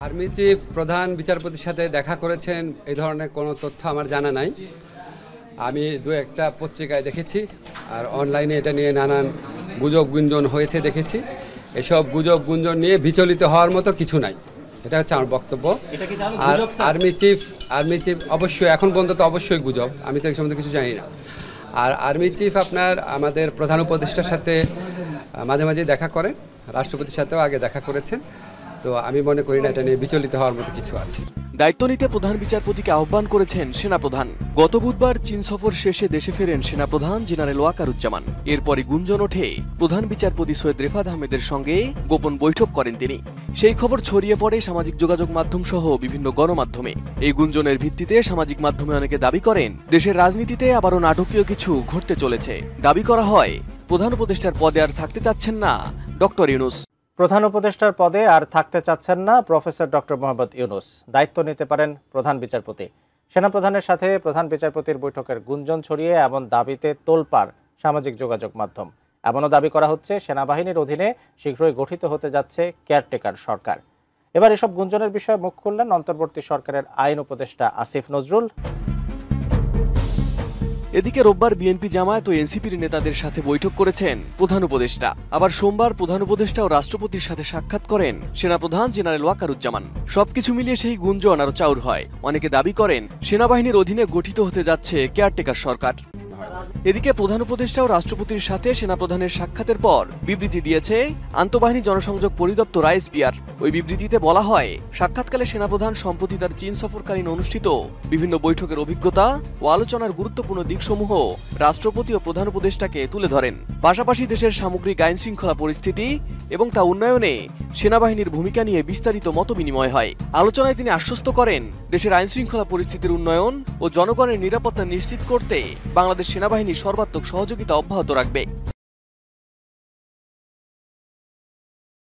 Army chief প্রধান বিচারপতির সাথে দেখা করেছেন এই ধরনের কোনো তথ্য আমার জানা নাই। আমি দু একটা পত্রিকায় দেখেছি আর অনলাইনে এটা নিয়ে নানান গুজব গুঞ্জন হয়েছে দেখেছি। এসব গুজব গুঞ্জন নিয়ে বিচলিত হওয়ার মতো কিছু নাই, এটা হচ্ছে আমার বক্তব্য। আর আর্মি চিফ অবশ্যই এখন পর্যন্ত অবশ্যই গুজব, আমি তো এই সম্বন্ধে কিছু জানি না। আর আর্মি চিফ আপনার আমাদের প্রধান উপদেষ্টার সাথে মাঝে মাঝে দেখা করেন, রাষ্ট্রপতির সাথেও আগে দেখা করেছেন। তো আমি মনে করি না এটা নিয়ে বিচলিত হওয়ার মতো কিছু আছে। দায়িত্ব নিতে প্রধান বিচারপতিকে আহ্বান করেছেন সেনাপ্রধান। গত বুধবার চীন সফর শেষে দেশে ফেরেন সেনাপ্রধান জেনারেল ওয়াকারুজ্জামান। এরপরই গুঞ্জন ওঠে প্রধান বিচারপতি সৈয়দ রেফাত আহমেদের সঙ্গে গোপন বৈঠক করেন তিনি। সেই খবর ছড়িয়ে পড়ে সামাজিক যোগাযোগ মাধ্যম সহ বিভিন্ন গণমাধ্যমে। এই গুঞ্জনের ভিত্তিতে সামাজিক মাধ্যমে অনেকে দাবি করেন দেশের রাজনীতিতে আবারও নাটকীয় কিছু ঘটতে চলেছে। দাবি করা হয় প্রধান উপদেষ্টার পদে আর থাকতে চাচ্ছেন না ডক্টর ইউনূস। প্রধান উপদেষ্টার পদে আর থাকতে চাচ্ছেন না প্রফেসর ডক্টর মোহাম্মদ ইউনূস, দায়িত্ব নিতে পারেন প্রধান বিচারপতি। সেনাপ্রধানের সাথে প্রধান বিচারপতির বৈঠকের গুঞ্জন ছড়িয়ে এমন দাবিতে তোলপাড় সামাজিক যোগাযোগ মাধ্যম। এমনও দাবি করা হচ্ছে সেনাবাহিনীর অধীনে শীঘ্রই গঠিত হতে যাচ্ছে কেয়ারটেকার সরকার। এবার এসব গুঞ্জনের বিষয়ে মুখ খুললেন অন্তর্বর্তী সরকারের আইন উপদেষ্টা আসিফ নজরুল। এদিকে রোববার বিএনপি জামায়াত ও এনসিপির নেতাদের সাথে বৈঠক করেছেন প্রধান উপদেষ্টা। আবার সোমবার প্রধান উপদেষ্টা ও রাষ্ট্রপতির সাথে সাক্ষাৎ করেন সেনাপ্রধান জেনারেল ওয়াকারুজ্জামান। সবকিছু মিলিয়ে সেই গুঞ্জন আরো চাউর হয়। অনেকে দাবি করেন সেনাবাহিনীর অধীনে গঠিত হতে যাচ্ছে কেয়ারটেকার সরকার। এদিকে প্রধান উপদেষ্টা ও রাষ্ট্রপতির সাথে সেনাপ্রধানের সাক্ষাতের পর বিবৃতি দিয়েছে আন্তঃবাহিনী জনসংযোগ পরিদপ্তর আইএসপিআর। ওই বিবৃতিতে বলা হয়, সাক্ষাৎকালে সেনাপ্রধান সম্প্রতি তার চীন সফরকালীন অনুষ্ঠিত বিভিন্ন বৈঠকের অভিজ্ঞতা ও আলোচনার গুরুত্বপূর্ণ দিকসমূহ রাষ্ট্রপতি ও প্রধান উপদেষ্টাকে তুলে ধরেন। পাশাপাশি দেশের সামগ্রিক আইন শৃঙ্খলা পরিস্থিতি এবং তা উন্নয়নে সেনাবাহিনীর ভূমিকা নিয়ে বিস্তারিত মতবিনিময় হয়। আলোচনায় তিনি আশ্বস্ত করেন দেশের আইন শৃঙ্খলা পরিস্থিতির উন্নয়ন ও জনগণের নিরাপত্তা নিশ্চিত করতে বাংলাদেশ সেনাবাহিনী সর্বাত্মক সহযোগিতা অব্যাহত রাখবে।